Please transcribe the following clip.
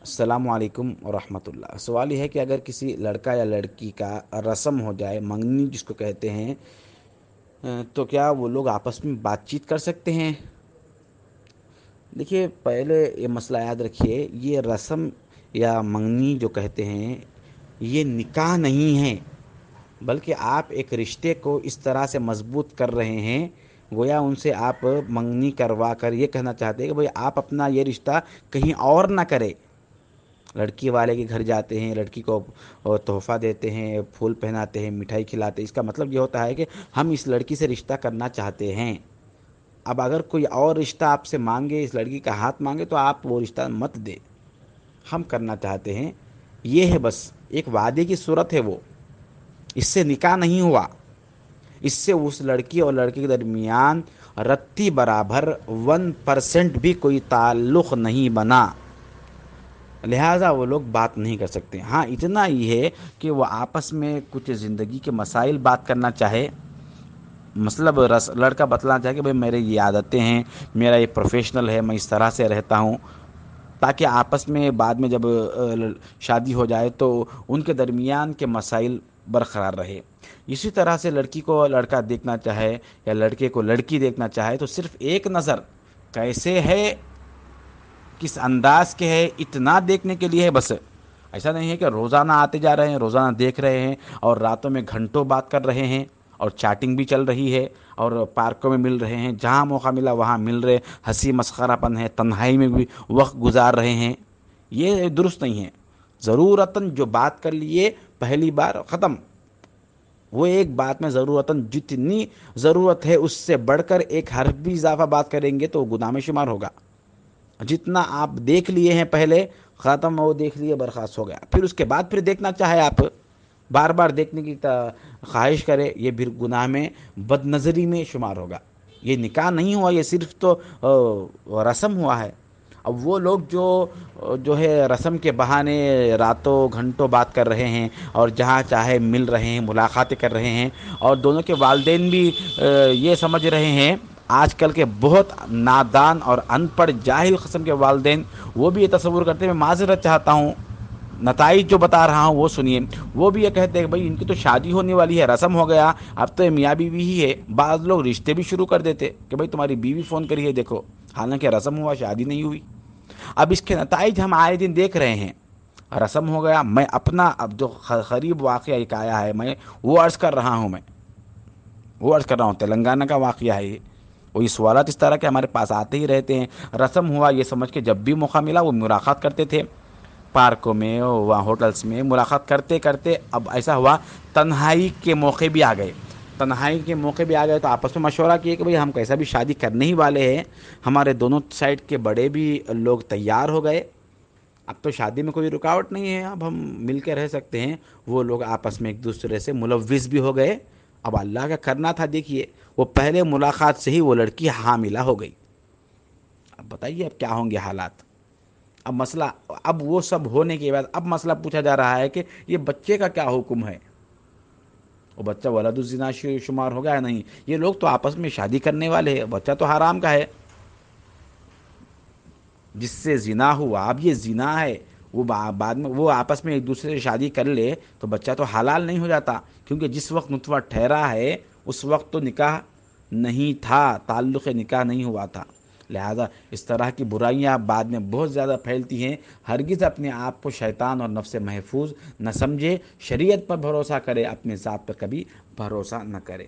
السلام علیکم ورحمۃ اللہ۔ سوال یہ ہے کہ اگر کسی لڑکا یا لڑکی کا رسم ہو جائے، منگنی جس کو کہتے ہیں، تو کیا وہ لوگ آپس میں بات چیت کر سکتے ہیں؟ دیکھیے، پہلے یہ مسئلہ یاد رکھیے، یہ رسم یا منگنی جو کہتے ہیں یہ نکاح نہیں ہے، بلکہ آپ ایک رشتے کو اس طرح سے مضبوط کر رہے ہیں، گویا ان سے آپ منگنی کروا کر یہ کہنا چاہتے ہیں کہ بھئی آپ اپنا یہ رشتہ کہیں اور نہ کرے۔ لڑکی والے کے گھر جاتے ہیں، لڑکی کو تحفہ دیتے ہیں، پھول پہناتے ہیں، مٹھائی کھلاتے ہیں، اس کا مطلب یہ ہوتا ہے کہ ہم اس لڑکی سے رشتہ کرنا چاہتے ہیں۔ اب اگر کوئی اور رشتہ آپ سے مانگے، اس لڑکی کا ہاتھ مانگے، تو آپ وہ رشتہ مت دے، ہم کرنا چاہتے ہیں، یہ ہے بس ایک وعدے کی صورت ہے، وہ اس سے نکاح نہیں ہوا، اس سے اس لڑکی اور لڑکے کے درمیان رتی برابر 1% بھی کوئی تعلق نہیں بنا، لہٰذا وہ لوگ بات نہیں کر سکتے۔ ہاں، اتنا ہی ہے کہ وہ آپس میں کچھ زندگی کے مسائل بات کرنا چاہے، مطلب لڑکا بتلانا چاہے کہ بھئی میرے یہ عادتیں ہیں، میرا یہ پروفیشنل ہے، میں اس طرح سے رہتا ہوں، تاکہ آپس میں بعد میں جب شادی ہو جائے تو ان کے درمیان کے مسائل برقرار رہے۔ اسی طرح سے لڑکی کو لڑکا دیکھنا چاہے یا لڑکے کو لڑکی دیکھنا چاہے تو صرف ایک نظر، کیسے ہے، کس انداز کے ہے، اتنا دیکھنے کے لیے ہے بس۔ ایسا نہیں ہے کہ روزانہ آتے جا رہے ہیں، روزانہ دیکھ رہے ہیں اور راتوں میں گھنٹوں بات کر رہے ہیں اور چیٹنگ بھی چل رہی ہے اور پارکوں میں مل رہے ہیں، جہاں موقع ملا وہاں مل رہے، ہنسی مسخرہ پن ہے، تنہائی میں بھی وقت گزار رہے ہیں، یہ درست نہیں ہے۔ ضرورتاً جو بات کر لیے پہلی بار ختم، وہ ایک بات میں ضرورتاً جتنی ضرورت ہے اس سے بڑھ کر ایک حرف بھی اضافہ بات کریں گے تو وہ گناہ میں شمار ہوگا۔ جتنا آپ دیکھ لیے ہیں پہلے، ختم، وہ دیکھ لیے، برخاست ہو گیا، پھر اس کے بعد پھر دیکھنا چاہے آپ، بار بار دیکھنے کی خواہش کرے، یہ بھی گناہ میں، بد نظری میں شمار ہوگا۔ یہ نکاح نہیں ہوا، یہ صرف تو رسم ہوا ہے۔ اب وہ لوگ جو ہے رسم کے بہانے راتوں گھنٹوں بات کر رہے ہیں اور جہاں چاہے مل رہے ہیں، ملاقاتیں کر رہے ہیں، اور دونوں کے والدین بھی یہ سمجھ رہے ہیں، آج کل کے بہت نادان اور ان پڑھ جاہل قسم کے والدین، وہ بھی یہ تصور کرتے ہیں، میں معذرت چاہتا ہوں، نتائج جو بتا رہا ہوں وہ سنیے، وہ بھی یہ کہتے ہیں کہ بھئی ان کی تو شادی ہونے والی ہے، رسم ہو گیا، اب تو یہ میاں بیوی ہی ہے۔ بعض لوگ رشتے بھی شروع کر دیتے کہ بھئی تمہاری بیوی فون کری ہے دیکھو، حالانکہ رسم ہوا، شادی نہیں ہوئی۔ اب اس کے نتائج ہم آئے دن دیکھ رہے ہیں، رسم ہو گیا، میں اپنا اب جو قریب واقعہ ایک آیا ہے، میں وہ عرض کر رہا ہوں، تلنگانہ کا واقعہ ہے یہ، وہی سوالات اس طرح کے ہمارے پاس آتے ہی رہتے ہیں۔ رسم ہوا یہ سمجھ کے جب بھی موقع ملا وہ ملاقات کرتے تھے، پارکوں میں، وہاں ہوٹلز میں ملاقات کرتے کرتے اب ایسا ہوا تنہائی کے موقع بھی آ گئے، تو آپس میں مشورہ کیے کہ بھئی ہم کیسا بھی شادی کرنے ہی والے ہیں، ہمارے دونوں سائڈ کے بڑے بھی لوگ تیار ہو گئے، اب تو شادی میں کوئی رکاوٹ نہیں ہے، اب ہم مل کے رہ سکتے ہیں۔ وہ لوگ آپس میں ایک دوسرے سے ملوث بھی ہو گئے۔ اب اللہ کا کرنا تھا، دیکھیے وہ پہلے ملاقات سے ہی وہ لڑکی حاملہ ہو گئی۔ اب بتائیے اب کیا ہوں گے حالات۔ اب وہ سب ہونے کے بعد اب مسئلہ پوچھا جا رہا ہے کہ یہ بچے کا کیا حکم ہے، وہ بچہ ولد الزنا شمار ہو گیا؟ نہیں، یہ لوگ تو آپس میں شادی کرنے والے ہیں، بچہ تو حرام کا ہے، جس سے زنا ہوا، اب یہ زنا ہے، وہ بعد میں وہ آپس میں ایک دوسرے سے شادی کر لے تو بچہ تو حلال نہیں ہو جاتا، کیونکہ جس وقت نطفہ ٹھہرا ہے اس وقت تو نکاح نہیں تھا، تعلق نکاح نہیں ہوا تھا۔ لہذا اس طرح کی برائیاں بعد میں بہت زیادہ پھیلتی ہیں، ہرگز اپنے آپ کو شیطان اور نفس محفوظ نہ سمجھے، شریعت پر بھروسہ کرے، اپنے ذات پر کبھی بھروسہ نہ کرے۔